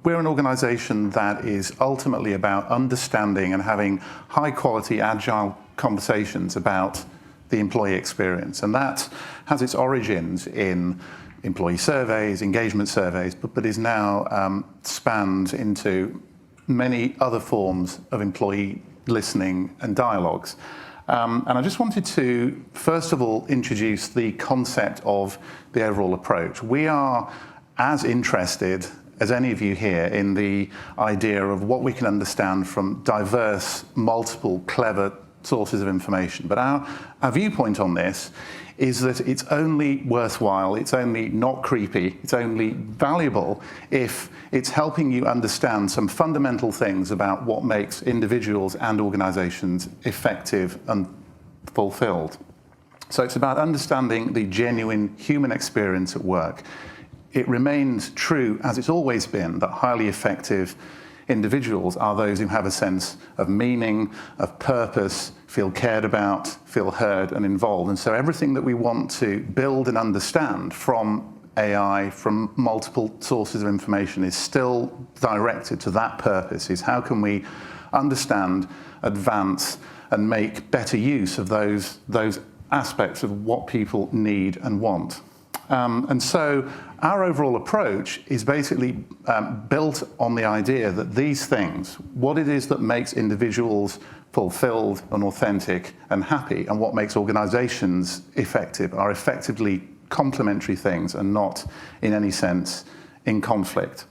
we're an organization that is ultimately about understanding and having high quality, agile conversations about the employee experience. And that has its origins in employee surveys, engagement surveys, but is now spanned into many other forms of employee listening and dialogues. And I just wanted to, first of all, introduce the concept of the overall approach. We are as interested as any of you here in the idea of what we can understand from diverse, multiple, clever sources of information. But our viewpoint on this is that it's only worthwhile, it's only not creepy, it's only valuable if it's helping you understand some fundamental things about what makes individuals and organizations effective and fulfilled. So it's about understanding the genuine human experience at work. It remains true, as it's always been, that highly effective individuals are those who have a sense of meaning, of purpose, feel cared about, feel heard and involved. And so everything that we want to build and understand from AI, from multiple sources of information, is still directed to that purpose, is how can we understand, advance and make better use of those aspects of what people need and want. And so our overall approach is basically built on the idea that these things, what it is that makes individuals fulfilled and authentic and happy, and what makes organizations effective, are effectively complementary things and not in any sense in conflict.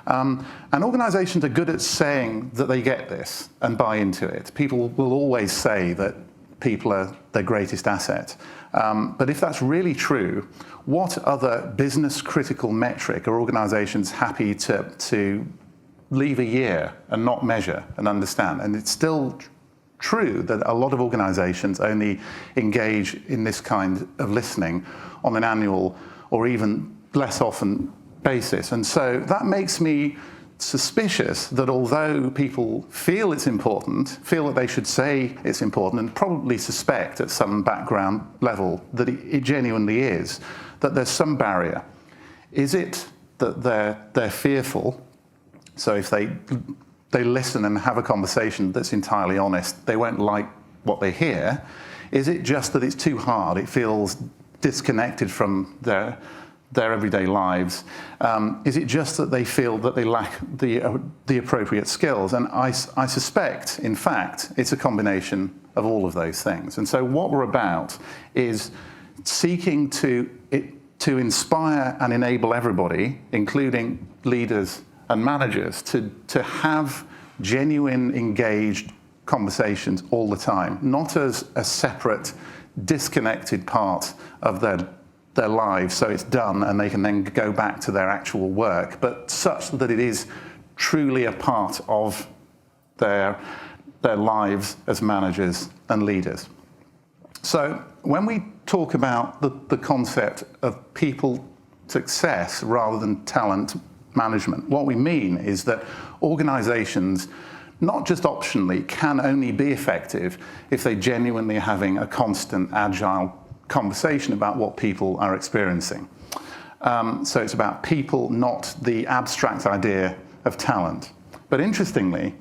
And organizations are good at saying that they get this and buy into it. People will always say that people are their greatest asset. But if that's really true, what other business critical metric are organizations happy to leave a year and not measure and understand? And it's still true that a lot of organizations only engage in this kind of listening on an annual or even less often basis. And so that makes me suspicious that although people feel it's important, feel that they should say it's important, and probably suspect at some background level that it genuinely is, that there's some barrier. Is it that they're fearful? So if they listen and have a conversation that's entirely honest, they won't like what they hear? Is it just that it's too hard? It feels disconnected from their everyday lives? Is it just that they feel that they lack the appropriate skills? And I suspect, in fact, it's a combination of all of those things. And so what we're about is seeking to inspire and enable everybody, including leaders and managers, to have genuine, engaged conversations all the time, not as a separate, disconnected part of their lives, so it's done and they can then go back to their actual work, but such that it is truly a part of their lives as managers and leaders. So when we talk about the concept of people success rather than talent management, what we mean is that organizations, not just optionally, can only be effective if they genuinely are having a constant, agile conversation about what people are experiencing. So it's about people, not the abstract idea of talent. But interestingly,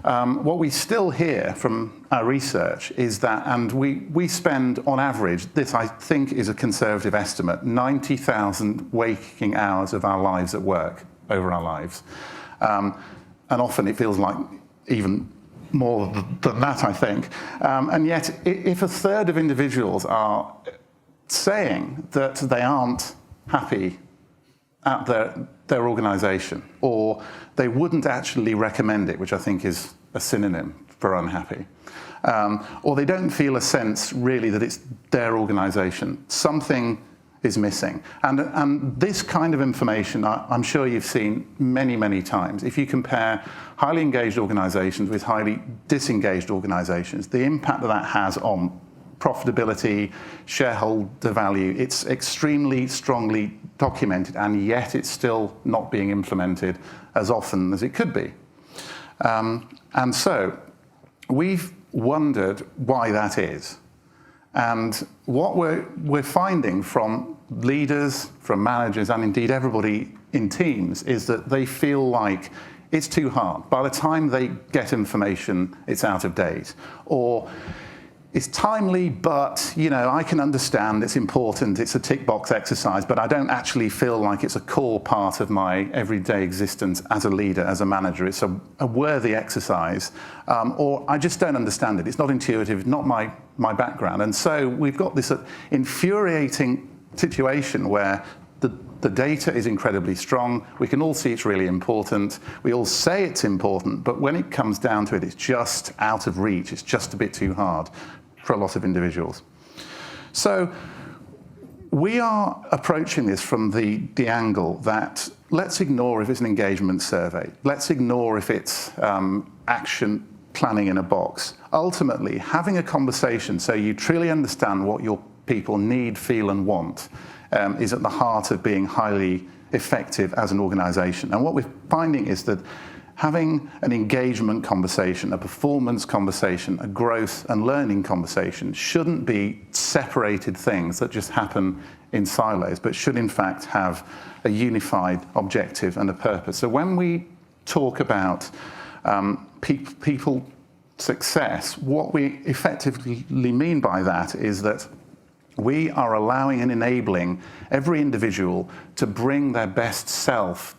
what we still hear from our research is that, and we spend on average, this I think is a conservative estimate, 90,000 waking hours of our lives at work over our lives. And often it feels like even more than that, I think. And yet, if a third of individuals are saying that they aren't happy at their organization, or they wouldn't actually recommend it, which I think is a synonym for unhappy, or they don't feel a sense really that it's their organization, something is missing. And this kind of information, I'm sure you've seen many, many times. If you compare highly engaged organizations with highly disengaged organizations, the impact that has on profitability, shareholder value, it's extremely strongly documented, and yet it's still not being implemented as often as it could be. And so we've wondered why that is. And what we're finding from leaders, from managers, and indeed everybody in teams is that they feel like it's too hard. By the time they get information, it's out of date. Or it's timely, but I can understand it's important, it's a tick box exercise, but I don't actually feel like it's a core part of my everyday existence as a leader, as a manager. It's a worthy exercise, or I just don't understand it. It's not intuitive, not my background. And so we've got this infuriating situation where the data is incredibly strong. We can all see it's really important. We all say it's important, but when it comes down to it, it's just out of reach. It's just a bit too hard for a lot of individuals. So we are approaching this from the angle that let's ignore if it's an engagement survey. Let's ignore if it's action planning in a box. Ultimately, having a conversation so you truly understand what your people need, feel, and want is at the heart of being highly effective as an organization. And what we're finding is that having an engagement conversation, a performance conversation, a growth and learning conversation shouldn't be separated things that just happen in silos, but should in fact have a unified objective and a purpose. So when we talk about people success, what we effectively mean by that is that we are allowing and enabling every individual to bring their best self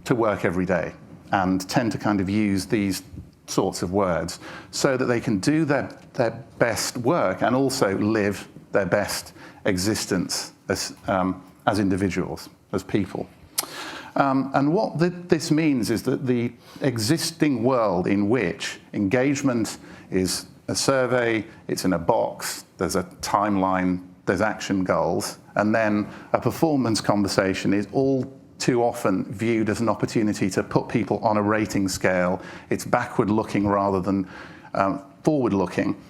to work every day, and tend to kind of use these sorts of words so that they can do their best work and also live their best existence as individuals, as people. And what this means is that the existing world in which engagement is a survey, it's in a box, there's a timeline, there's action goals, and then a performance conversation is all too often viewed as an opportunity to put people on a rating scale. It's backward-looking rather than forward-looking.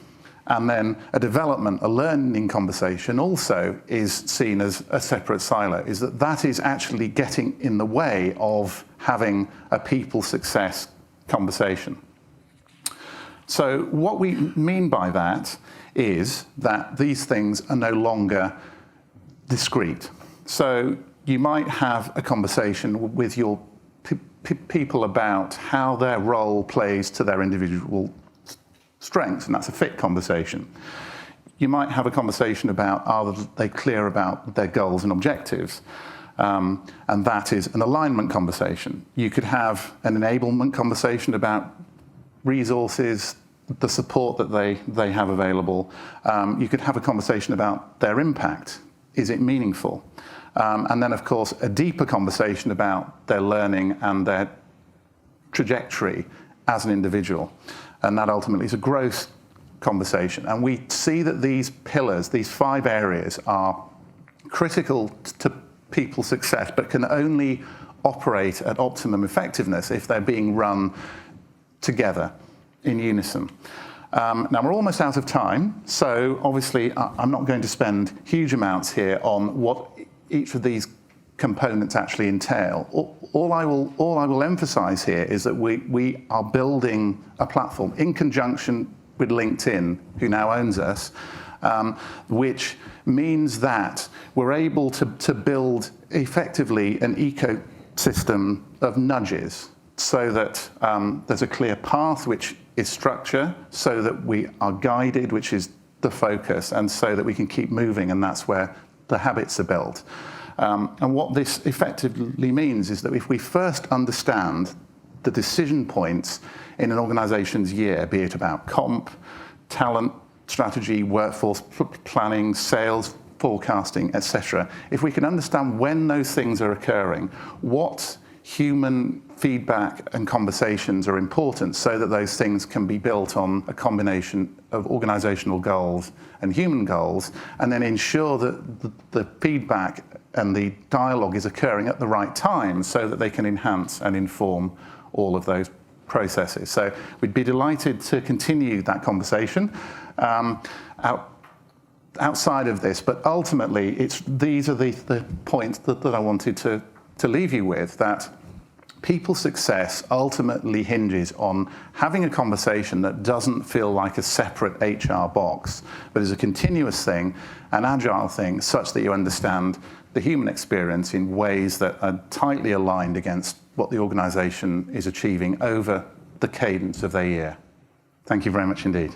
And then a development, a learning conversation also is seen as a separate silo, is that is actually getting in the way of having a people success conversation. So what we mean by that is that these things are no longer discrete. So you might have a conversation with your people about how their role plays to their individual strengths, and that's a fit conversation. You might have a conversation about, are they clear about their goals and objectives? And that is an alignment conversation. You could have an enablement conversation about resources, the support that they have available. You could have a conversation about their impact. Is it meaningful? And then, of course, a deeper conversation about their learning and their trajectory as an individual. And that ultimately is a growth conversation. And we see that these pillars, these 5 areas, are critical to people's success, but can only operate at optimum effectiveness if they're being run together in unison. Now, we're almost out of time, so obviously I'm not going to spend huge amounts here on what each of these components actually entail. All I will emphasize here is that we are building a platform in conjunction with LinkedIn, who now owns us, which means that we're able to build effectively an ecosystem of nudges so that there's a clear path, which is structure, so that we are guided, which is the focus, and so that we can keep moving, and that's where the habits are built. And what this effectively means is that if we first understand the decision points in an organization's year, be it about comp, talent, strategy, workforce planning, sales, forecasting, etc., if we can understand when those things are occurring, what human feedback and conversations are important so that those things can be built on a combination of organizational goals and human goals, and then ensure that the feedback and the dialogue is occurring at the right time so that they can enhance and inform all of those processes. So we'd be delighted to continue that conversation outside of this, but ultimately these are the points that I wanted to leave you with, that people success ultimately hinges on having a conversation that doesn't feel like a separate HR box, but is a continuous thing, an agile thing, such that you understand the human experience in ways that are tightly aligned against what the organization is achieving over the cadence of their year. Thank you very much indeed.